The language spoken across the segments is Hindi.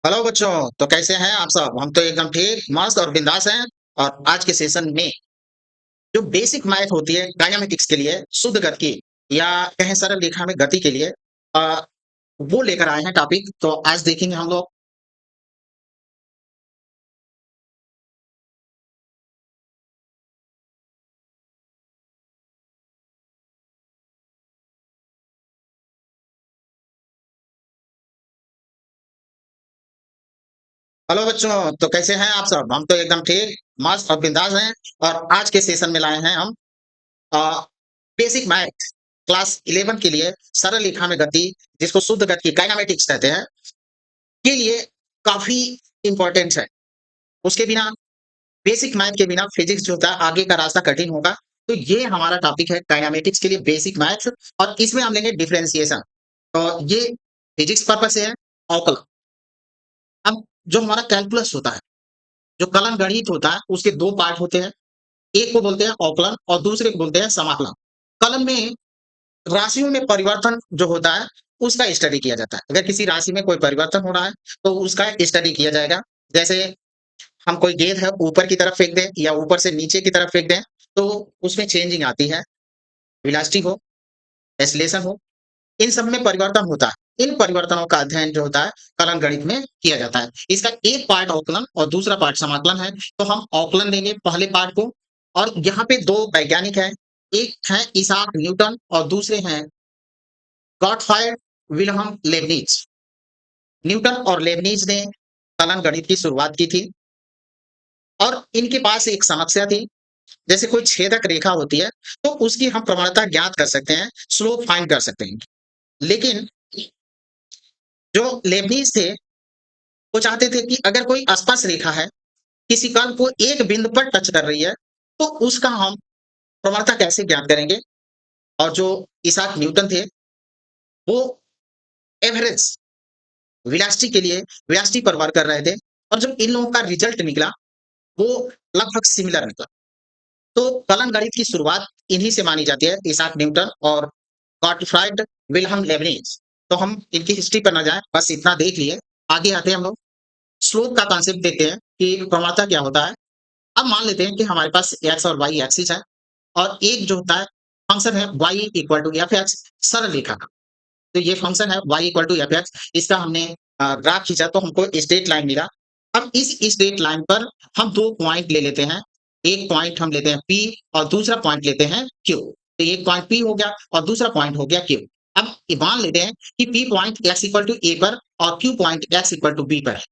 हेलो बच्चों। तो कैसे हैं आप सब? हम तो एकदम ठीक, मस्त और बिंदास हैं। और आज के सेशन में जो बेसिक मैथ होती है काइनेमेटिक्स के लिए, शुद्ध गति या कहें सरल रेखा में गति के लिए, आ, वो लेकर आए हैं टॉपिक। तो आज देखेंगे हम लोग। हेलो बच्चों, तो कैसे हैं आप सब? हम तो एकदम ठीक, मस्त और बिंदास हैं। और आज के सेशन में लाए हैं हम बेसिक मैथ क्लास 11 के लिए सरल रेखा में गति, जिसको शुद्ध गति काइनेमेटिक्स कहते हैं, के लिए काफी इंपॉर्टेंट है। उसके बिना, बेसिक मैथ के बिना फिजिक्स जो होता है आगे का रास्ता कठिन होगा। तो ये हमारा टॉपिक है काइनेमेटिक्स के लिए बेसिक मैथ। और इसमें हम लेंगे डिफरेंशिएशन। तो ये फिजिक्स पर्पस से है। अवकलन। अब जो हमारा कैलकुलस होता है, जो कलन गणित होता है, उसके दो पार्ट होते हैं। एक को बोलते हैं अवकलन और दूसरे को बोलते हैं समाकलन। कलन में राशियों में परिवर्तन जो होता है, उसका स्टडी किया जाता है। अगर किसी राशि में कोई परिवर्तन हो रहा है तो उसका स्टडी किया जाएगा। जैसे हम कोई गेंद है ऊपर की तरफ फेंक दें या ऊपर से नीचे की तरफ फेंक दें, तो उसमें चेंजिंग आती है। वेलोसिटी हो, एक्सेलरेशन हो, इन सब में परिवर्तन होता है। इन परिवर्तनों का अध्ययन जो होता है कलन गणित में किया जाता है। इसका एक पार्ट अवकलन और दूसरा पार्ट समाकलन है। तो हम अवकलन लेंगे पहले पार्ट को। और यहाँ पे दो वैज्ञानिक हैं। एक है इसाक न्यूटन और दूसरे हैं गॉटफ्राइड विल्हम लेबनिज। न्यूटन और लेबनिज ने कलन गणित की शुरुआत की थी। और इनके पास एक समस्या थी। जैसे कोई छेदक रेखा होती है, तो उसकी हम प्रवणता ज्ञात कर सकते हैं, स्लोप फाइंड कर सकते हैं। लेकिन जो लेबनीज थे, वो चाहते थे कि अगर कोई स्पर्श रेखा है, किसी कण को एक बिंदु पर टच कर रही है, तो उसका हम प्रवणता कैसे ज्ञात करेंगे। और जो इसाक न्यूटन थे, वो एवरेज वेलोसिटी के लिए वेलोसिटी पर वर्क कर रहे थे। और जब इन लोगों का रिजल्ट निकला, वो लगभग सिमिलर निकला। तो कलन गणित की शुरुआत इन्हीं से मानी जाती है, इसाक न्यूटन और गॉटफ्राइड विल्हम लेबनिज। तो हम इनकी हिस्ट्री पर ना जाएं, बस इतना देख लिए। आगे आते हैं हम लोग। स्लोप का कॉन्सेप्ट देखते हैं कि प्रवणता क्या होता है। अब मान लेते हैं कि हमारे पास एक्स और वाई एक्सिस है। और एक जो होता है फंक्शन है Y equal to F X, सरल रेखा का। तो ये फंक्शन है Y equal to F X, इसका हमने ग्राफ खींचा तो हमको स्ट्रेट लाइन मिला। अब इस स्ट्रेट लाइन पर हम दो पॉइंट ले लेते हैं। एक पॉइंट हम लेते हैं पी और दूसरा पॉइंट लेते हैं क्यू। तो एक पॉइंट पी हो गया और दूसरा पॉइंट हो गया क्यू। अब मान लेते हैं कि P point x equal to a पर और Q point x equal to b पर है।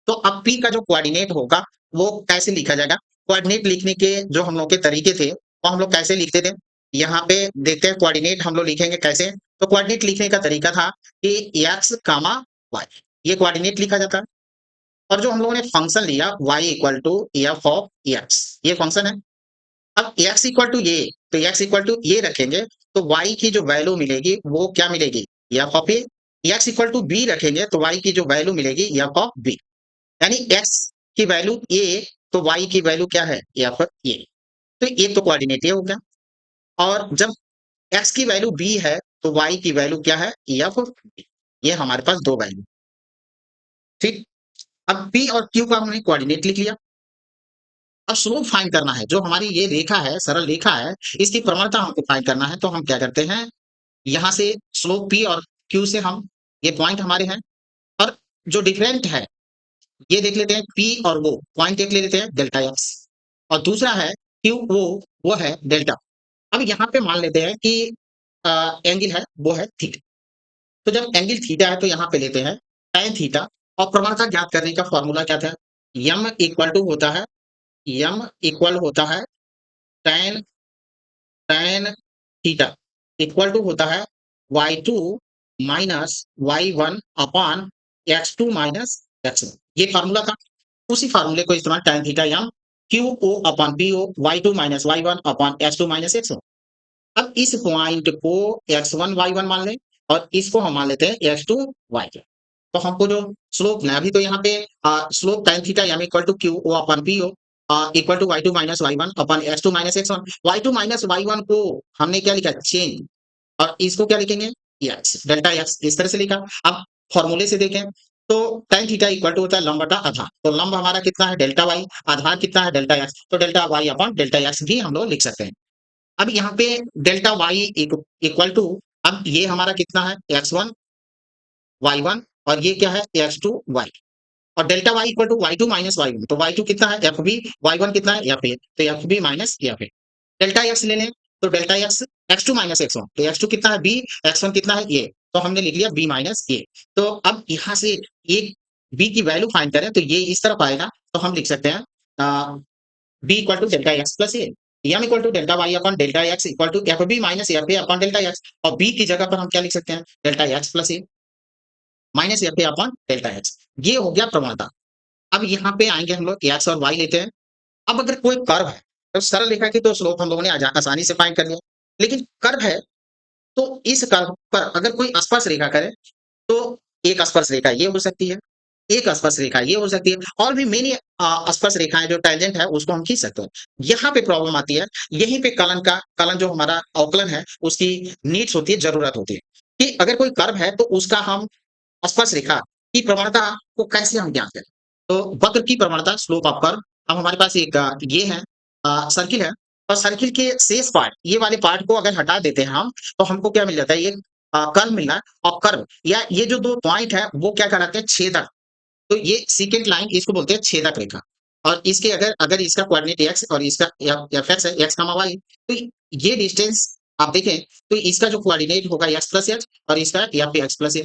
तो अब पी का जो कोऑर्डिनेट होगा, वो कैसे लिखा जाएगा? कोऑर्डिनेट लिखने के जो हम लोग के तरीके थे, वो हम लोग कैसे लिखते थे? यहाँ पे देखते हैं कोऑर्डिनेट हम लोग लिखेंगे कैसे। तो कोऑर्डिनेट लिखने का तरीका था कि एक्स कामा वाई, ये कोऑर्डिनेट लिखा जाता है। और जो हम लोगों ने फंक्शन लिया Y equal to F of X, ये फंक्शन है। अब एक्स इक्वल टू ये, तो एक्स इक्वल टू ये रखेंगे, तो वाई की जो वैल्यू मिलेगी वो क्या मिलेगी? F of A. X equal to B रखेंगे तो वाई की जो वैल्यू मिलेगी एफ ऑफ बी। यानी एक्स की वैल्यू ए, तो वाई की वैल्यू क्या है? F A. तो ये तो कोऑर्डिनेट ये हो गया। और जब एक्स की वैल्यू बी है, तो वाई की वैल्यू क्या है? F B. ये हमारे पास दो वैल्यू। ठीक। अब पी और क्यू का हमने कोऑर्डिनेट लिख लिया। अब स्लोप फाइंड करना है। जो हमारी ये रेखा है, सरल रेखा है, इसकी प्रवणता हमको फाइंड करना है। तो हम क्या करते हैं, यहाँ से स्लोप पी और क्यू से हम, ये पॉइंट हमारे हैं। और जो डिफरेंट है, ये देख लेते हैं पी और वो पॉइंट एक ले लेते हैं डेल्टा एक्स। और दूसरा है क्यू, वो है डेल्टा। अब यहाँ पे मान लेते हैं कि एंगल है वो है थीटा। तो जब एंगल थीटा है तो यहाँ पे लेते हैं tan थीटा। और प्रवणता ज्ञात करने का फॉर्मूला क्या था? यम इक्वल टू होता है, यम इक्वल होता है tan tan theta equal to होता है y2 minus y1 upon x2 minus x1। ये फार्मूला था। उसी फार्मूले को इस्तेमाल tan theta M Q O upon P O y2 minus y1 upon x2 minus x1। अब इस पॉइंट को x1 y1 मान लें और इसको हम मान लेते हैं x2 y2। तो हमको जो स्लोप ना, अभी तो यहाँ पे slope tan theta M equal to Q O upon P O equal to y2 minus y1 upon x2 minus x1। y2 minus y1 को हमने क्या लिखा? चेंज। और इसको क्या लिखेंगे? एक्स, डेल्टा एक्स, इस तरह से लिखा। अब फॉर्मूले से देखें, तो tan थीटा इक्वल टू होता है लंब बटा आधार। तो लंब हमारा कितना है डेल्टा वाई, आधार कितना है डेल्टा एक्स, तो delta Y upon delta X भी हम लोग लिख सकते हैं। अब यहाँ पे डेल्टा वाई इक्वल टू, अब ये हमारा कितना है x1 y1 और ये क्या है x2 y, और delta Y equal to y2 minus y1, तो y2 कितना है fb, y1 कितना है fa, तो fb minus fa। Delta x ले लें तो delta x x2 minus x1, तो x2 कितना है b, x1 कितना है a, तो हमने लिख लिया b माइनस a। तो अब यहाँ से एक b की वैल्यू फाइंड करें तो ये इस तरफ आएगा, तो हम लिख सकते हैं b equal to delta x plus a, m equal to delta y upon delta x equal to fb minus fa upon delta x, और b की जगह पर हम क्या लिख सकते हैं delta x plus a minus fa upon delta x। ये हो गया प्रवणता। अब यहाँ पे आएंगे हम लोग x और y लेते हैं। अब अगर कोई कर्व है तो सरल रेखा की तो स्लोप हम लोगों ने आसानी से फाइंड कर लिया, लेकिन कर्व है तो इस कर्व पर अगर कोई स्पर्श रेखा करे तो एक स्पर्श रेखा ये हो सकती है, एक स्पर्श रेखा ये हो सकती है, और भी मेनी स्पर्श रेखाएं जो टेंजेंट है उसको हम खींच सकते हैं। यहाँ पे प्रॉब्लम आती है, यहीं पे कलन जो हमारा अवकलन है उसकी नीड्स होती है, जरूरत होती है कि अगर कोई कर्व है तो उसका हम स्पर्श रेखा की प्रवणता को कैसे हम ज्ञात करें। तो वक्र की प्रवणता स्लोप ऑफ कर्व, अब हमारे पास एक ये है सर्किल है, और सर्किल के शेष पार्ट ये वाले पार्ट को अगर हटा देते हैं हम, तो हमको क्या मिल जाता है, ये कर्व मिल रहा है, और कर्व या ये जो दो पॉइंट है वो क्या कहलाते हैं छेदक। तो ये सेकंड लाइन इसको बोलते हैं छेदक रेखा, और इसके अगर अगर इसका कोऑर्डिनेट एक्स और इसका एफ एक्स है एक्स कमा वाई, तो ये डिस्टेंस आप देखें तो इसका जो कोऑर्डिनेट होगा एक्स प्लस एच और इसका या फिर एक्स प्लस ए,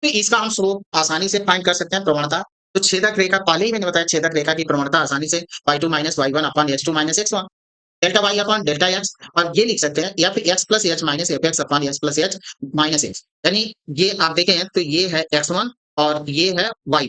तो इसका हम स्लोप आसानी से फाइंड कर सकते हैं प्रवणता। तो छेदक रेखा पहले ही मैंने बताया, छेदक रेखा की प्रवणता आसानी से y2 minus y1 upon h2 minus x1 delta y upon delta x, और ये लिख सकते हैं या फिर x plus h minus f x upon x plus h minus x, यानी ये आप देखें तो ये है x1 और ये है y,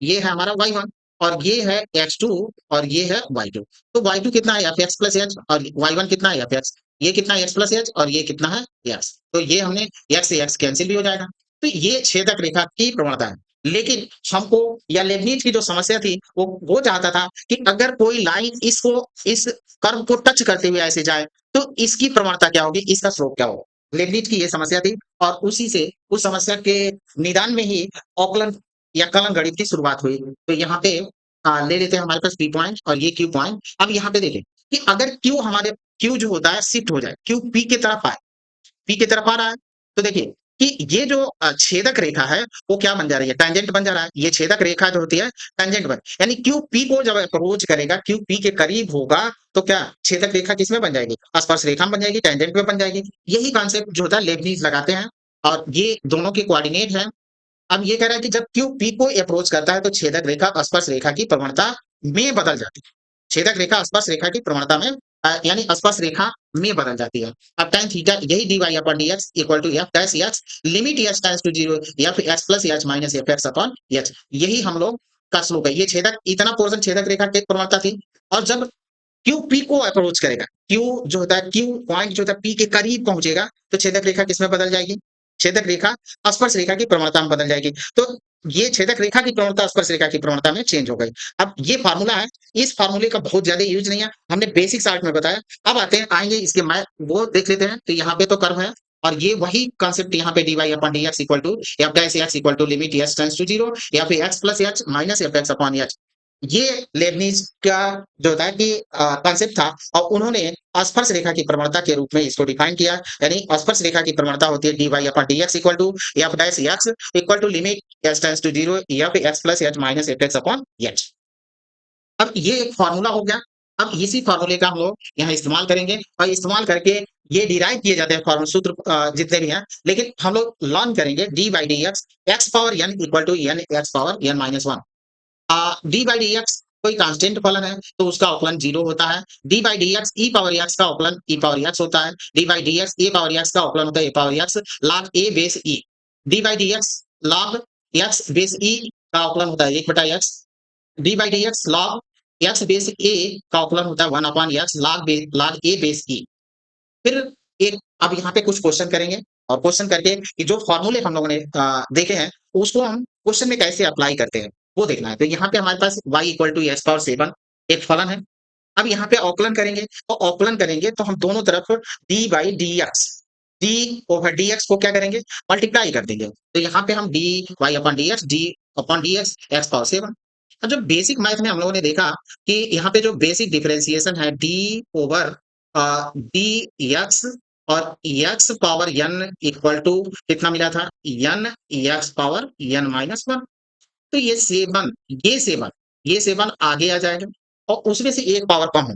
ये है हमारा y1 और ये है x2 और ये है y2। तो y2 कितना है f x प्लस h और y1 कितना है f x, ये कितना है x प्लस h और ये कितना है x, तो ये हमने x से x कैंसिल भी हो जाएगा। तो ये छेदक रेखा की प्रवणता है। लेकिन हमको या लेबनीज की जो समस्या थी वो चाहता था कि अगर कोई लाइन इसको इस कर्व को टच करते हुए ऐसे जाए तो इसकी प्रवणता क्या होगी, इसका स्लोप क्या होगा। लेबनीज की ये समस्या थी और उसी से उस समस्या के निदान में ही औकलन या कलन गणित की शुरुआत हुई। तो यहाँ पे ले लेते हैं हमारे पास पी पॉइंट और ये क्यू पॉइंट। अब यहाँ पे देखें कि अगर क्यू हमारे क्यू जो होता है शिफ्ट हो जाए, क्यू पी की तरफ आए, पी की तरफ आ रहा है, तो देखिए कि ये जो छेदक रेखा है वो क्या बन जा रही है, टेंजेंट बन जा रहा है। ये छेदक रेखा जो होती है टेंजेंट बन, यानी क्यू पी को जब अप्रोच करेगा, क्यू पी के करीब होगा, तो क्या छेदक रेखा किसमें बन जाएगी, स्पर्श रेखा में बन जाएगी, टेंजेंट में बन जाएगी। यही कॉन्सेप्ट जो होता है लेबनीज लगाते हैं, और ये दोनों के कोऑर्डिनेट है। अब ये कह रहा है कि जब क्यू पी को अप्रोच करता है तो छेदक रेखा स्पर्श रेखा की प्रवणता में बदल जाती है। छेदक रेखा स्पर्श रेखा की प्रवणता में यानी स्पर्श रेखा में बदल जाती है। अब tan थीटा यही dy upon dx equal to f dash h limit h tends to 0 f x plus h minus f x upon h, यही हम लोग का स्लोप है। ये छेदक इतना पोर्शन छेदक रेखा की प्रवणता थी, और जब क्यू पी को अप्रोच करेगा, क्यू जो होता है क्यू पॉइंट जो होता है पी के करीब पहुंचेगा, तो छेदक रेखा किसमें बदल जाएगी, छेदक रेखा स्पर्श रेखा की प्रवणता में बदल जाएगी। तो ये छेदक रेखा की प्रवणता स्पर्श रेखा की प्रवणता में चेंज हो गई। अब ये फार्मूला है, इस फार्मूले का बहुत ज्यादा यूज नहीं है, हमने बेसिक आर्ट में बताया। अब आते हैं आएंगे इसके मैं वो देख लेते हैं। तो यहाँ पे तो कर्व है, और ये वही कॉन्सेप्ट यहाँ पे dy upon dx equal to f dash x equal to limit h tends to 0 या फिर x plus h minus f x upon h। ये लेबनीज का जो होता है कि कॉन्सेप्ट था, और उन्होंने स्पर्श रेखा की प्रवणता के रूप में इसको डिफाइन किया। यानी स्पर्श रेखा की प्रवणता होती है dy upon dx equal to f dash x equal to limit h tends to 0 या फिर x plus h minus f x upon h। अब ये एक फार्मूला हो गया। अब इसी फार्मूले का हम लोग यहाँ इस्तेमाल करेंगे, और इस्तेमाल करके ये डिराइव किए जाते हैं फार्मूला सूत्र जितने भी हैं, लेकिन हम लोग लर्न करेंगे d by D x x power N equal to n x power N minus one. D by D x कोई कांस्टेंट फलन है तो उसका अवकलन 0 होता है। D by D x e power x का अवकलन ई पावर एक्स होता है। D by D x a power x का अवकलन होता है a power x log a base e. D by D x log x base e का अवकलन होता है 1/x। D by D x log x base a का अवकलन होता है 1/x लॉग ए बेस ई। फिर एक अब यहाँ पे कुछ क्वेश्चन करेंगे, और क्वेश्चन करके कि जो फॉर्मूले हम लोगों ने देखे हैं उसको हम क्वेश्चन में कैसे अप्लाई करते हैं वो देखना है। तो यहाँ पे हमारे पास y equal to x power 7 एक फलन है। अब यहाँ पे अवकलन करेंगे, तो अवकलन करेंगे तो हम दोनों तरफ D by D x D over D x को क्या करेंगे, मल्टीप्लाई कर देंगे। तो यहाँ पे हम D Y upon D x, D upon D x, x power 7। और जो बेसिक मैथ में हम लोगों ने देखा कि यहाँ पे जो बेसिक डिफरेंशिएशन है डी ओवर डी एक्स और X power N equal to कितना मिला था, N x power N minus one. तो ये सेवन आगे आ जाएगा और उसमें से एक पावर कम हो,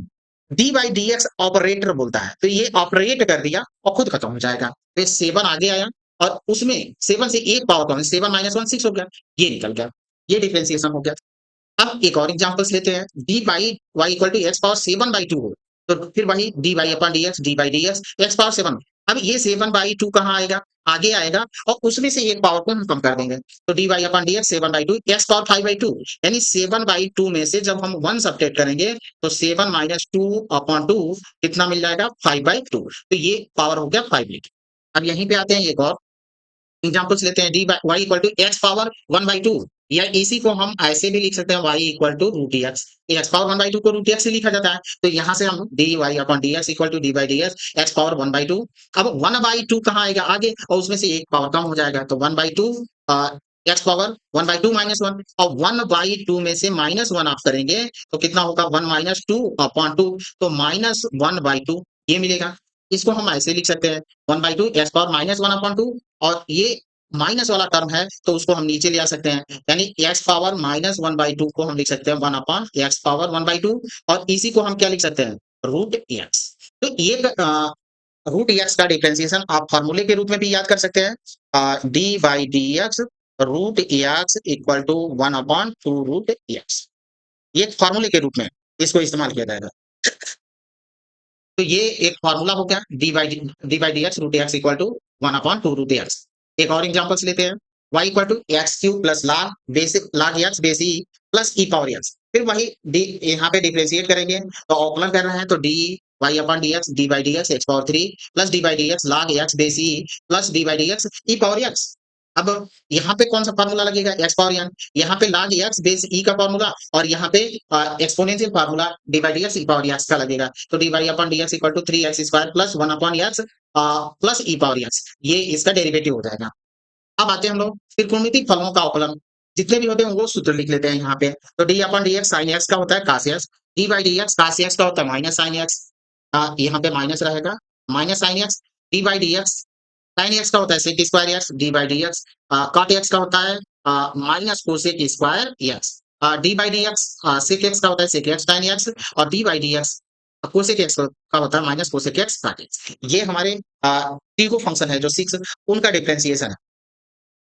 D by D x operator बोलता है, तो ये ऑपरेट कर दिया और खुद खत्म हो जाएगा। तो ये सेवन आगे आया और उसमें सेवन से एक पावर कम, सेवन माइनस वन सिक्स हो गया, ये निकल गया, ये डिफरेंशिएशन हो गया। अब एक और एग्जांपल्स लेते हैं, D by Y equal to x power 7/2 हो, तो फिर वही D Y upon D x, D by D x, x power 7। अब ये 7/2 कहाँ आएगा, आगे आएगा और उसमें से एक पावर को हम कम कर देंगे, तो D Y upon D X 7/2, X power 5/2, यानी 7/2 में से जब हम 1 सब्ट्रैक्ट करेंगे तो 7 माइनस 2 अपॉन 2 कितना मिल जाएगा, 5/2। तो ये पावर हो गया 5 लीटर। अब यहीं पे आते हैं, एक और एग्जांपल्स लेते हैं, d y equal to x power 1/2, या इसी को हम ऐसे भी लिख सकते हैं, y equal to root x, x power 1/2 को रूट एक्स से लिखा जाता है, तो यहाँ से हम D Y upon D x equal to d by D x, x power 1/2। अब 1/2 कहाँ आएगा आगे और उसमें से एक पावर कम हो जाएगा, तो 1/2 एक्स पावर 1/2 माइनस वन, और 1/2 में से माइनस वन आप करेंगे तो कितना होगा, 1 माइनस 2 अपॉन 2, तो माइनस 1/2 ये मिलेगा। इसको हम ऐसे लिख सकते हैं, 1/2 एक्स पावर माइनस 1 अपॉन 2, और ये माइनस वाला टर्म है तो उसको हम नीचे ले आ सकते हैं, यानी एक्स पावर माइनस 1/2 को हम लिख सकते हैं 1 अपॉन एक्स पावर 1/2, और इसी को हम क्या लिख सकते हैं, रूट एक्स। तो ये रूट एक्स का डिफरेंशिएशन आप फार्मूले के रूप में भी याद कर सकते हैं, D by D x root x equal to 1 upon 2 root x, ये फार्मूले के रूप में इसको इस्तेमाल किया जाएगा। तो ये एक फार्मूला हो गया, d by D x root x equal to 1 upon 2 root x. एक और एग्जांपल्स लेते हैं, y equal to x cube plus log base log x base e plus e power x, फिर वही डी यहाँ पे डिफरेंशिएट करेंगे तो अवकलन कर रहे हैं, तो D Y upon D x, D by D x x power 3 plus d by D x log x base e plus d by D x e power x. अब यहाँ पे कौन सा फार्मूला लगेगा, एक्स पावर एन, यहाँ पे लाग एक्स बेस ई का फार्मूला, और यहाँ पे exponential formula d by D x e power x का लगेगा, तो D Y upon D x equal to 3x square plus 1 upon x plus e power x, ये इसका डेरिवेटिव हो जाएगा। अब आते हैं हम लोग त्रिकोणमिति फलनों का अवकलन, जितने भी होते हैं वो सूत्र लिख लेते हैं यहाँ पे, तो d upon D x sine x का होता है cos x, D by D x cos x का होता है माइनस साइन एक्स, यहाँ पे माइनस रहेगा, minus sine x, D by D x sine x का होता है sec square x, D by D x cot x का होता है minus cosec square x, D by D x sec x का होता है sec x sine x, d by by D cosec x एक्स का होता है minus cosec x cot x. ये हमारे ट्रीगो फंक्शन है जो 6, उनका डिफरेंशिएशन है।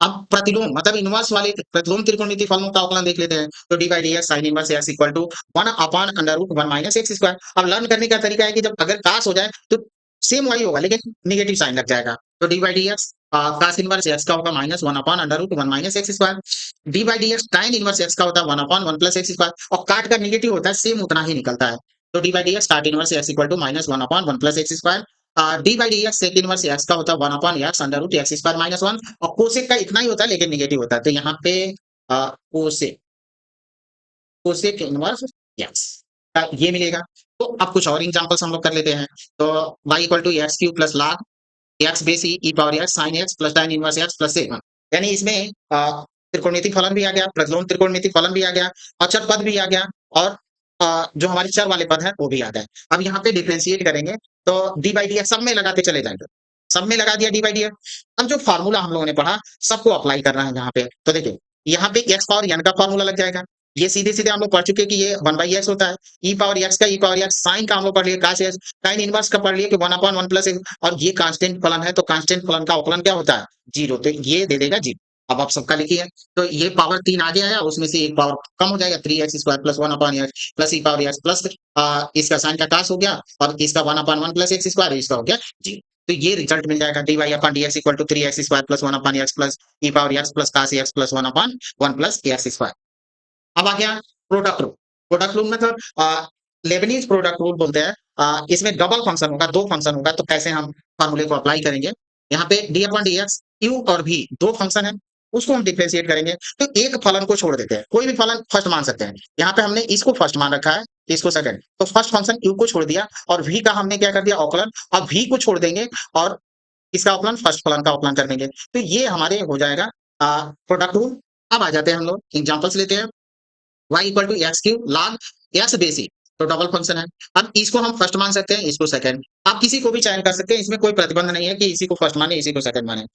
अब प्रतिलोम मतलब इनवर्स वाले प्रतिलोम त्रिकोणमिति फलनों का अवकलन देख लेते हैं, तो d by D x sine inverse x equal to 1 upon under root 1 minus x square. अब लर्न करने का तरीका है कि जब अगर कास हो जाए तो सेम वही होगा लेकिन निगेटिव साइन लग जाएगा, तो d by D x cos inverse x का होगा minus 1 upon under root 1 minus x square, d by D x tan inverse x का होता है 1 अपॉन 1 प्लस एक्स स्क्वायर, और काट का निगेटिव होता है सेम उतना ही निकलता है, तो d by D x cot inverse x equal to minus 1 upon 1 plus x square, d by D x sec inverse x का होता है 1 upon x under root x square minus 1, और कोसेक का इतना ही होता है लेकिन नेगेटिव होता है, तो यहाँ पे कोसेक कोसेक इनवर्स एक्स ये मिलेगा। तो अब कुछ और एग्जांपल्स हम लोग कर लेते हैं, तो y equal to x cube plus log x base e power x sine x plus tan inverse x plus sec 1, यानी इसमें त्रिकोणमिति फलन भी आ गया, प्रतिलोम त्रिकोणमिति फलन भी आ गया, अचर पद भी आ गया, और जो हमारे चर वाले पद हैं वो भी आ गए। अब यहाँ पे डिफरेंशिएट करेंगे तो डी बाई डी एक्स सब में लगाते चले जाएंगे, सब में लगा दिया डी बाई डी एक्स। अब जो फार्मूला हम लोगों ने पढ़ा सबको अप्लाई करना है यहाँ पे, तो देखिए यहाँ पे एक्स पावर एन का फार्मूला लग जाएगा, ये सीधे सीधे हम लोग पढ़ चुके कि ये 1/x होता है, ई पावर एक्स का ई पावर एक्स, साइन का हम लोग पढ़ लिए काश एक्स, साइन इनवर्स का पढ़ लिए कि 1 अपॉन 1 प्लस एक्स, और ये कांस्टेंट फलन है तो कांस्टेंट फलन का अवकलन क्या होता है, 0, तो ये दे देगा 0। अब आप सबका लिखिए, तो ये पावर 3 आगे आया, उसमें से एक पावर कम हो जाएगा, 3x square plus 1 upon x plus e power x plus इसका साइन का काश हो गया, और इसका 1 अपॉन 1 प्लस एक्स स्क्वायर, इसका हो गया 0। तो ये रिजल्ट मिल जाएगा, d Y upon D x equal to 3x square plus 1 upon x plus e power x plus cos x plus 1 upon 1 plus x square. अब आ गया प्रोडक्ट रूल। प्रोडक्ट रूल मतलब लेबनीज प्रोडक्ट रूल बोलते हैं, इसमें डबल फंक्शन होगा, दो फंक्शन होगा, तो कैसे हम फार्मूले को अप्लाई करेंगे, यहाँ पे D upon D x you और भी दो फंक्शन है, उसको हम डिफरेंशिएट करेंगे, तो एक फलन को छोड़ देते हैं, कोई भी फलन फर्स्ट मान सकते हैं, यहाँ पे हमने इसको फर्स्ट मान रखा है, इसको सेकंड, तो फर्स्ट फंक्शन यू को छोड़ दिया और v का हमने क्या कर दिया अवकलन, अब v को छोड़ देंगे और किसका अवकलन? फर्स्ट फलन का अवकलन कर देंगे। तो ये हमारे हो जाएगा प्रोडक्ट रूल। अब आ जाते हैं हम लोग एग्जांपल्स लेते हैं। y equal to x cube log x base e, तो डबल फंक्शन है। अब इसको हम फर्स्ट मान सकते हैं, इसको सेकंड। आप किसी को भी चयन कर सकते हैं, इसमें कोई प्रतिबंध नहीं है कि इसी को फर्स्ट माने, इसी को सेकंड माने।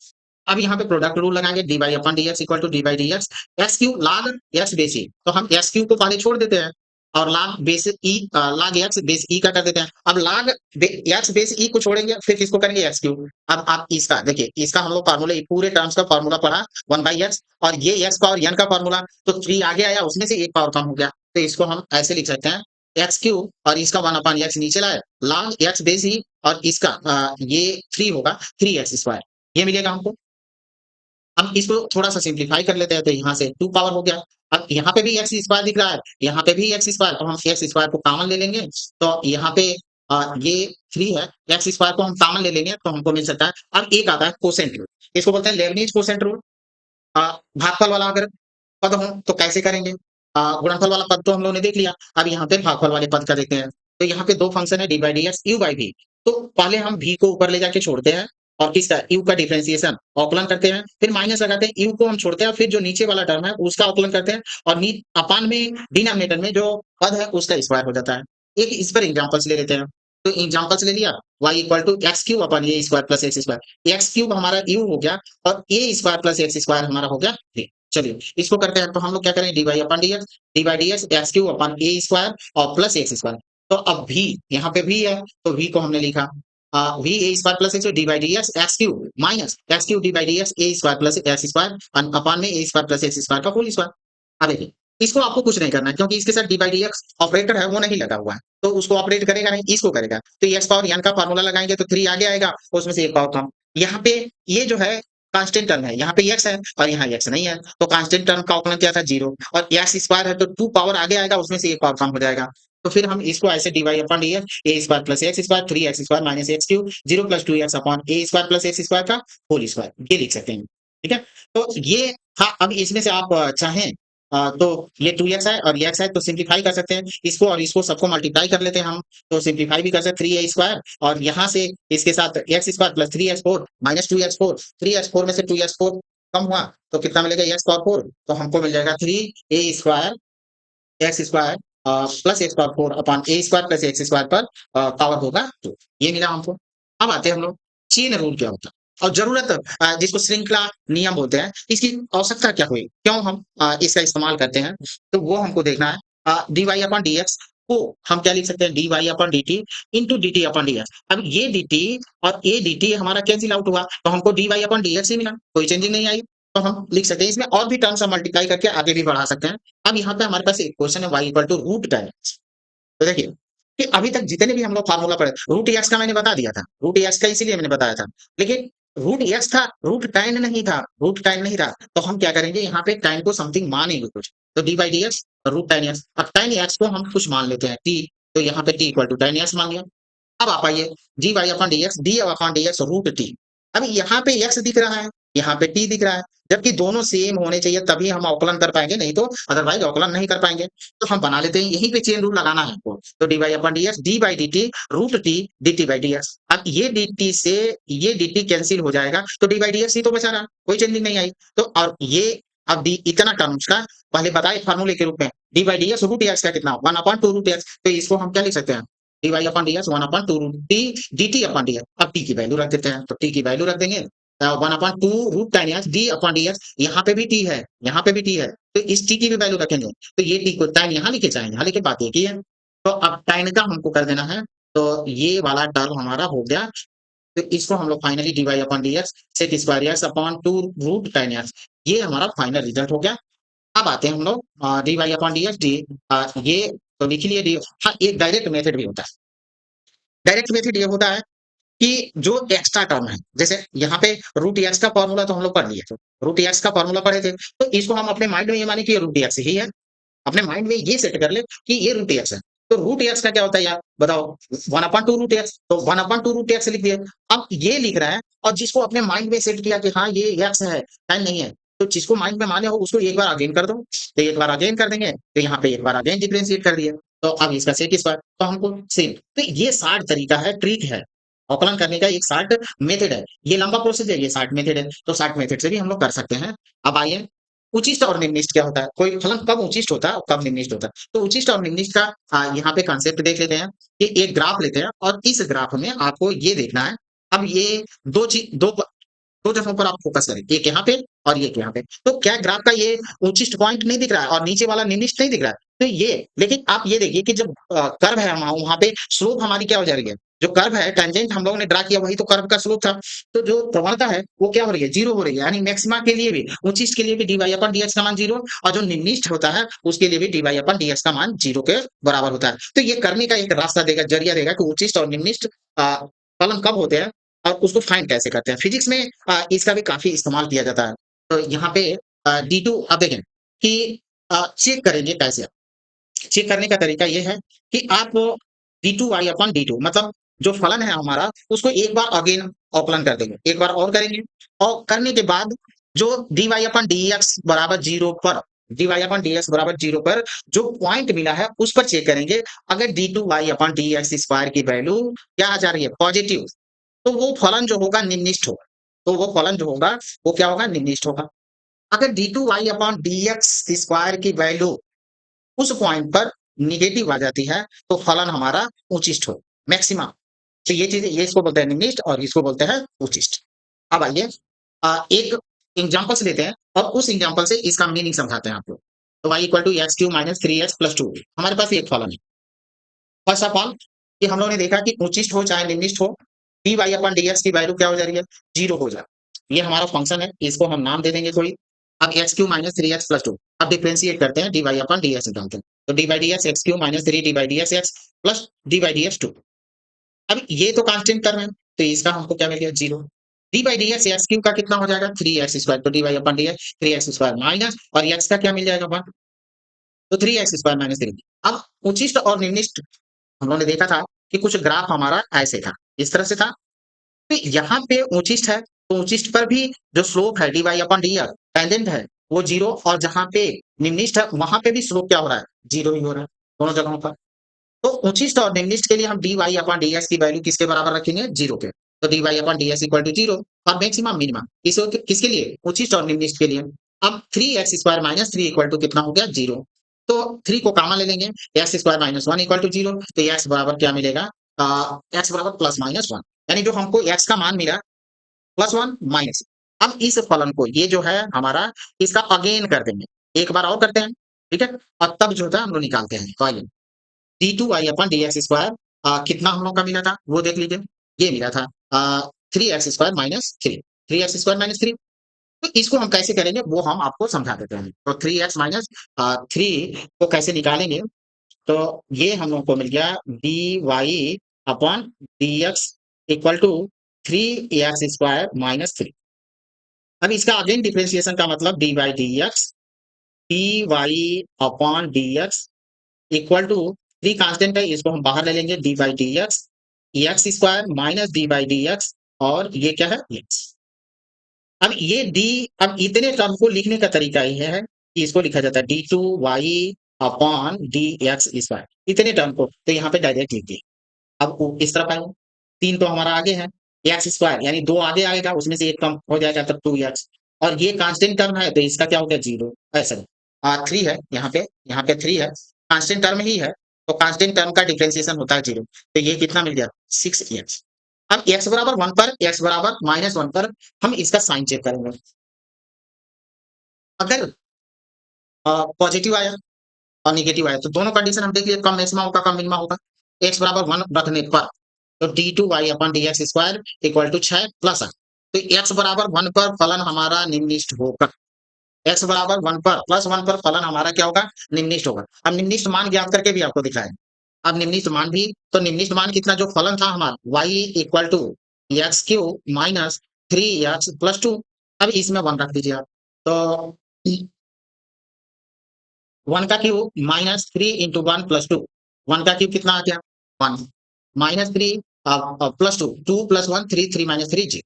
अब यहाँ पे प्रोडक्ट रूल लगाएंगे, d Y upon D x equal to d by D x x cube log x base e, तो हम एक्स क्यूब को पहले छोड़ देते हैं और लॉग बेस ई लॉग एक्स बेस ई का कर देते हैं। अब लॉग एक्स बेस ई को छोड़ेंगे, फिर किसको करेंगे? X cube. अब आप इसका देखिए, इसका हम लोग फार्मूला पूरे टर्म्स का फार्मूला पढ़ा 1/x, और ये एक्स पावर एन का फार्मूला, तो 3 आगे आया, उसमें से एक पावर कम हो गया, तो इसको हम ऐसे लिख सकते हैं एक्स क्यूब और इसका 1/x नीचे लाए लॉग एक्स बेस ई, और इसका ये 3 होगा 3x स्क्वायर, ये मिलेगा हमको। हम इसको थोड़ा-सा सिम्प्लीफाई कर लेते हैं, तो यहाँ से 2 पावर हो गया। अब यहाँ पे भी एक्स स्क्वायर दिख रहा है, यहाँ पे भी एक्स स्क्वायर, तो हम एक्स स्क्वायर को कॉमन ले लेंगे, तो यहाँ पे ये 3 है, एक्स स्क्वायर को हम कॉमन ले लेंगे, तो हमको मिल सकता है। अब एक आता है कोसेंट रूल, इसको बोलते हैं लेबनीज़ कोसेंट रूल। भागफल वाला अगर पद हो तो कैसे करेंगे? गुणनफल वाला पद तो हम लोगों ने देख लिया, अब यहाँ पे भागफल वाले पद का देखते हैं। तो यहाँ पे 2 फंक्शन है, d by D x, u by v. तो पहले हम v को ऊपर ले जाके छोड़ते हैं और किसका? u का डिफरेंशिएशन अवकलन करते हैं, फिर माइनस लगाते हैं, u को हम छोड़ते हैं, फिर जो नीचे वाला टर्म है उसका अवकलन करते हैं, और नी अपान में डिनोमिनेटर में जो पद है उसका स्क्वायर हो जाता है। एक इस पर एग्जांपल्स ले लेते हैं। तो एग्जांपल्स ले लिया, y equal to x cube upon a square plus x square. X cube हमारा u हो गया और a square plus x square हमारा हो गया 3। चलिए इसको करते हैं, तो हम लोग क्या करें? D Y upon D x, D by D x x cube upon a square और प्लस एक्स स्क्वायर। तो अब v यहाँ पे v है, तो v को हमने लिखा v a square plus x D by D x x cube minus x cube D by D x a square plus x square upon में ए स्क्वायर प्लस एक्स स्क्वायर का होल स्क्वायर। अब देखिए, इसको आपको कुछ नहीं करना है, क्योंकि इसके साथ D by D x operator है वो नहीं लगा हुआ है, तो उसको ऑपरेट करेगा नहीं, इसको करेगा। तो एक्स पावर एन का फार्मूला लगाएंगे, तो 3 आगे आएगा, उसमें से एक पावर कम। यहाँ पे ये जो है कांस्टेंट टर्म है, यहाँ पे एक्स है और यहाँ एक्स नहीं है, तो कांस्टेंट टर्म का अवकलन क्या था? 0, और एक्स स्क्वायर है तो 2 पावर आगे आएगा, उसमें से एक पावर कम हो जाएगा। तो फिर हम इसको ऐसे d Y upon D x a square plus x square 3x square minus x cube 0 plus 2x upon a square plus x square का होल स्क्वायर, ये लिख सकते हैं। ठीक है, तो ये हाँ, अब इसमें से आप चाहें तो ये 2x है और ये x है, तो सिंप्लीफाई कर सकते हैं इसको, और इसको सबको मल्टीप्लाई कर लेते हैं हम, तो सिंप्लीफाई भी कर सकते हैं 3a स्क्वायर, और यहाँ से इसके साथ x square plus 3x4 minus 2x4, 3x4 में से 2x4 कम हुआ तो कितना मिलेगा? x पावर 4, तो हमको मिल जाएगा 3a square x square plus x power 4 upon a square plus x square पर पावर होगा 2, ये मिला हमको। अब आते हैं हम लोग चेन रूल क्या होता है, और जरूरत जिसको श्रृंखला नियम बोलते हैं, इसकी आवश्यकता क्या हुई, क्यों हम इसका इस्तेमाल करते हैं, तो वो हमको देखना है। D Y upon D x को हम क्या लिख सकते हैं? D Y upon d t into d t upon D x. अब ये डी टी और ए डी टी हमारा कैंसिल आउट हुआ, तो हमको d Y upon D x ही मिला, कोई चेंजिंग नहीं आई। तो हम लिख सकते हैं, इसमें और भी टर्म्स हम मल्टीप्लाई करके आगे भी बढ़ा सकते हैं। अब यहाँ पे हमारे पास एक क्वेश्चन है y equal to root tan x। तो देखिए कि अभी तक जितने भी हम लोग फार्मूला पढ़े, रूट एक्स का मैंने बता दिया था, रूट एक्स का इसीलिए मैंने बताया था, लेकिन रूट एक्स था, रूट tan नहीं था, रूट tan नहीं था, तो हम क्या करेंगे? यहाँ पे tan को समथिंग मानेंगे कुछ, तो d by D x root tan x। अब tan x को हम कुछ मान लेते हैं t, तो यहाँ पे t equal to tan x मान लिया। अब आप आइए d Y upon D x D upon D x root t. अब यहाँ पे x दिख रहा है, यहाँ पे t दिख रहा है, जबकि दोनों सेम होने चाहिए, तभी हम अवकलन कर पाएंगे, नहीं तो अदरवाइज अवकलन नहीं कर पाएंगे। तो हम बना लेते हैं, यहीं पे चेन रूल लगाना है हमको, तो D Y upon D x D by d t root t d t by D x. अब ये डी टी से ये डी टी कैंसिल हो जाएगा, तो डी बाई डी एक्स ही तो बचा रहा, कोई चेंजिंग नहीं आई। तो और ये अब डी इतना टर्म्स का पहले बताए फार्मूले के रूप में, d by D x root x का कितना? 1/2 रूट एक्स। तो इसको हम क्या लिख सकते हैं? D Y upon D x 1/2 root t d t upon D x. अब टी की वैल्यू रख देते हैं, तो टी की वैल्यू रख देंगे 1/2 root tan x d upon D x. यहाँ पे भी टी है, यहाँ पे भी टी है, तो इस टी की भी वैल्यू रखेंगे, तो ये टी को tan यहाँ लिखे चाहे यहाँ लिखे, बात एक ही है। तो अब tan का हमको कर देना है, तो ये वाला टर्म हमारा हो गया, तो इसको हम लोग finally d Y upon D x sec square x upon 2 root tan x, ये हमारा फाइनल रिजल्ट हो गया। अब आते हैं हम लोग d Y upon D x d, ये तो लिख लिए डी। हाँ, एक डायरेक्ट मेथड भी होता है। डायरेक्ट मेथड ये होता है कि जो एक्स्ट्रा टर्म है, जैसे यहाँ पे रूट एक्स का फॉर्मूला तो हम लोग पढ़ लिए थे, रूट एक्स का फॉर्मूला पढ़े थे, तो इसको हम अपने माइंड में ये माने कि ये रूट एक्स ही है, अपने माइंड में ये सेट कर ले कि ये रूट एक्स है। तो रूट एक्स का क्या होता है यार, बताओ? 1/2 रूट एक्स, तो 1/2 रूट एक्स लिख दिए। अब ये लिख रहा है, और जिसको अपने माइंड में सेट किया कि हाँ ये एक्स है, टाइम नहीं है, तो जिसको माइंड में माने हो उसको एक बार अगेन कर दो, तो एक बार अगेन कर देंगे, तो यहाँ पे एक बार अगेन डिफरेंशिएट कर दिया, तो अब इसका सेट स्क्वायर, तो हमको सेम। तो ये 60 तरीका है, ट्रिक है, आकलन करने का एक शार्ट मेथड है। ये लंबा प्रोसेस है, ये शार्ट मेथड है, तो शार्ट मेथड से भी हम लोग कर सकते हैं। अब आइए, उचिष्ट और निम्निष्ट क्या होता है? कोई फलन कब उचिष्ट होता है और कब निम्निष्ट होता है? तो उचिष्ट और निम्निष्ट का यहाँ पे कांसेप्ट देख लेते हैं कि एक ग्राफ लेते हैं और इस ग्राफ में आपको ये देखना है। अब ये 2 चीज़ 2 जगहों पर आप फोकस करें, एक यहाँ पे और एक यहाँ पे। तो क्या ग्राफ का ये उचिष्ट पॉइंट नहीं दिख रहा है और नीचे वाला निम्निष्ट नहीं दिख रहा है? तो ये लेकिन आप ये देखिए कि जब कर्व है वहाँ पे स्लोप हमारी क्या हो जा रही है? जो कर्व है टेंजेंट हम लोगों ने ड्रा किया वही तो कर्व का स्लोप था। तो जो प्रवणता है वो क्या हो रही है? 0 हो रही है। यानी मैक्सिमा के लिए भी, उचिष्ट के लिए भी dy अपन dx का मान 0 और जो निम्निष्ठ होता है उसके लिए भी dy अपन dx का मान 0 के बराबर होता है। तो ये करने का एक रास्ता देगा, जरिया देगा कि उचिष्ट और निम्निष्ठ फलन कब होते हैं और उसको फाइंड कैसे करते हैं। फिजिक्स में इसका भी काफ़ी इस्तेमाल किया जाता है। तो यहाँ पे D2 अब देखें कि चेक करेंगे कैसे? चेक करने का तरीका ये है कि आप d2y अपॉन d2 मतलब जो फलन है हमारा उसको एक बार अगेन अवकलन कर देंगे, एक बार और करेंगे और करने के बाद जो dy अपॉन dx बराबर 0 पर dy अपॉन dx बराबर 0 पर जो पॉइंट मिला है उस पर चेक करेंगे। अगर d2y अपॉन dx स्क्वायर की वैल्यू क्या आ जा रही है? पॉजिटिव, तो वो फलन जो होगा निम्निष्ठ होगा। तो वो फलन जो होगा वो क्या होगा? निम्निष्ठ होगा। अगर d2y अपॉन dx स्क्वायर की वैल्यू उस पॉइंट पर नेगेटिव आ जाती है तो फलन हमारा उचिष्ट हो, मैक्सिमम। तो ये चीज़ें, ये इसको बोलते हैं निम्निष्ठ और इसको बोलते हैं उचिष्ट। अब आइए एक एग्जांपल्स लेते हैं और उस एग्जांपल से इसका मीनिंग समझाते हैं आपको। तो y equal to x cube minus 3x plus 2 हमारे पास एक फलन है। फर्स्ट ऑफ ऑल कि हम लोगों ने देखा कि उचिष्ट हो चाहे निम्निष्ठ हो, dy अपॉन dx की वैल्यू क्या हो जा रही है? 0 हो जा। ये हमारा फंक्शन है, इसको हम नाम दे देंगे कोई। अब x cube minus 3x plus 2 अब डिफरेंशिएट करते हैं dy अपॉन dx निकालते हैं। तो dy dx x cube minus 3 dy dx x plus dy dx 2। अब ये तो कांस्टेंट टर्म है, तो इसका हमको क्या मिल गया? 0। D by D x x cube का कितना हो जाएगा? 3x square. तो D y upon d x 3x square minus और x का क्या मिल जाएगा? 1। तो 3x स्क्वायर माइनस 3। अब उचिष्ट और निम्निष्ठ हम लोगों ने देखा था कि कुछ ग्राफ हमारा ऐसे था, इस तरह से था। तो यहाँ पे उचिष्ट है, तो उचिष्ट पर भी जो स्लोप है d y upon d x tangent है वो 0 और जहाँ पे निम्निष्ठ है वहां पे भी स्लोप क्या हो रहा है? 0 ही हो रहा है दोनों जगहों पर। तो उचिष्ट और निम्निष्ठ के लिए हम dy अपॉन dx की वैल्यू किसके बराबर रखेंगे? 0 के। तो dy upon dx equal to 0 और मैक्सिमम मिनिमम किसके लिए? उचिष्ट और निम्निष्ठ के लिए। अब 3x square minus 3 equal to कितना हो गया? 0। तो 3 को कॉमन ले लेंगे, x square minus 1 equal to 0। तो x बराबर क्या मिलेगा? x बराबर प्लस माइनस 1। यानी जो हमको x का मान मिला प्लस 1 माइनस। अब इस फलन को ये जो है हमारा इसका अगेन कर देंगे, एक बार और करते हैं, ठीक है? और तब जो होता है हम लोग निकालते हैं। तो आइए d2y अपन dx स्क्वायर कितना हम लोग का मिला था वो देख लीजिए। ये मिला था 3x square minus 3। 3x square minus 3। तो इसको हम कैसे करेंगे वो हम आपको समझा देते हैं। तो 3x माइनस 3 को कैसे निकालेंगे? तो ये हम लोग को मिल गया dy upon dx equal to 3x square minus 3। अब इसका अगेन डिफरेंशिएशन का मतलब dy dx dy upon dx equal to 3 constant है, इसको हम बाहर ले लेंगे d by D x x square minus d by D x और ये क्या है? एक्स। अब ये डी, अब इतने टर्म को लिखने का तरीका ये है कि इसको लिखा जाता है d two y upon D x square, इतने टर्म को तो यहाँ पे डायरेक्ट लिख दिए। अब इस तरफ आएंगे, 3 तो हमारा आगे है, एक्स स्क्वायर यानी 2 आगे आएगा उसमें से एक कम हो जाएगा तब 2x और ये कांस्टेंट टर्म है तो इसका क्या हो गया? 0 ऐसा 3 है यहाँ पे 3 है, कांस्टेंट टर्म ही है तो कांस्टेंट टर्म का डिफरेंशिएशन होता है 0। तो ये कितना मिल गया? 6x। अब x बराबर 1 पर x बराबर माइनस 1 पर हम इसका साइन चेक करेंगे। अगर पॉजिटिव आया और नेगेटिव आया तो दोनों कंडीशन हम देख लिए, कम मैक्सिमा होगा कम मिनिमा होगा। x बराबर 1 रखने पर तो d2y upon dx square equal to 6 plus है। तो x बराबर 1 पर फलन हमारा निम्निष्ठ होगा। x बराबर 1 पर प्लस 1 पर फलन हमारा क्या होगा? निम्निष्ठ होगा। अब निम्निष्ठ मान ज्ञात करके भी आपको दिखाएं। अब निम्निष्ठ मान भी, तो निम्निष्ठ मान कितना? जो फलन था हमारा y equal to x cube minus 3x plus 2। अब इसमें 1 रख दीजिए आप। तो 1 का क्यूब माइनस 3 इंटू 1 प्लस 2। 1 का क्यूब कितना आ गया? 1 माइनस 3 प्लस 2 2 प्लस 1 3 3 माइनस 3 जी।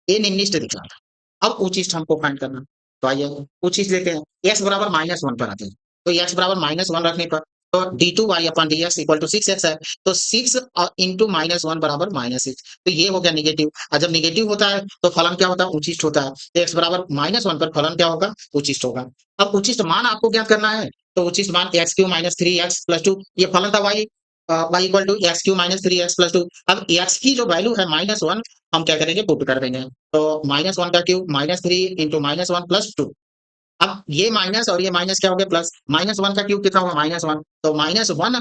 ये निम्निष्ठ दिख रहा था। अब उचिष्ठ हमको फाइंड करना। तो आइए उचिष्ठ लेते हैं। x बराबर माइनस 1 पर आते हैं। तो x बराबर माइनस 1 रखने पर तो d2y/dx इक्वल टू 6x है, तो 6 इंटू -1 बराबर -6, तो ये हो गया नेगेटिव। और जब नेगेटिव होता है तो फलन क्या होता है? उचिष्ट होता है। तो x बराबर -1 पर फलन क्या होगा? उचिष्ट होगा। अब उचिष्ट मान आपको ज्ञात करना है, तो उचिष्ट मान x³ - 3x + 2, ये फलन था y, y equal to x³ - 3x + 2। अब x की जो वैल्यू है -1, हम क्या करेंगे? पुट कर देंगे। तो -1 का क्यूब -3 इंटू -1 + 2। अब ये माइनस और ये माइनस क्या हो गया? प्लस। -1 का क्यूब कितना होगा? -1, तो -1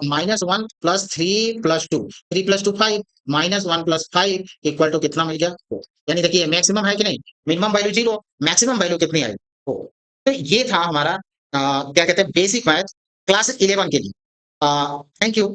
-1 plus 3 plus 2, 3 plus 2 5, -1 plus 5 equal to कितना मिल गया? 4। यानी देखिए मैक्सिमम है कि नहीं? मिनिमम वैल्यू 0, मैक्सिमम वैल्यू कितनी आई? 4। तो ये था हमारा क्या कहते हैं बेसिक मैथ क्लास 11 के लिए। Thank you.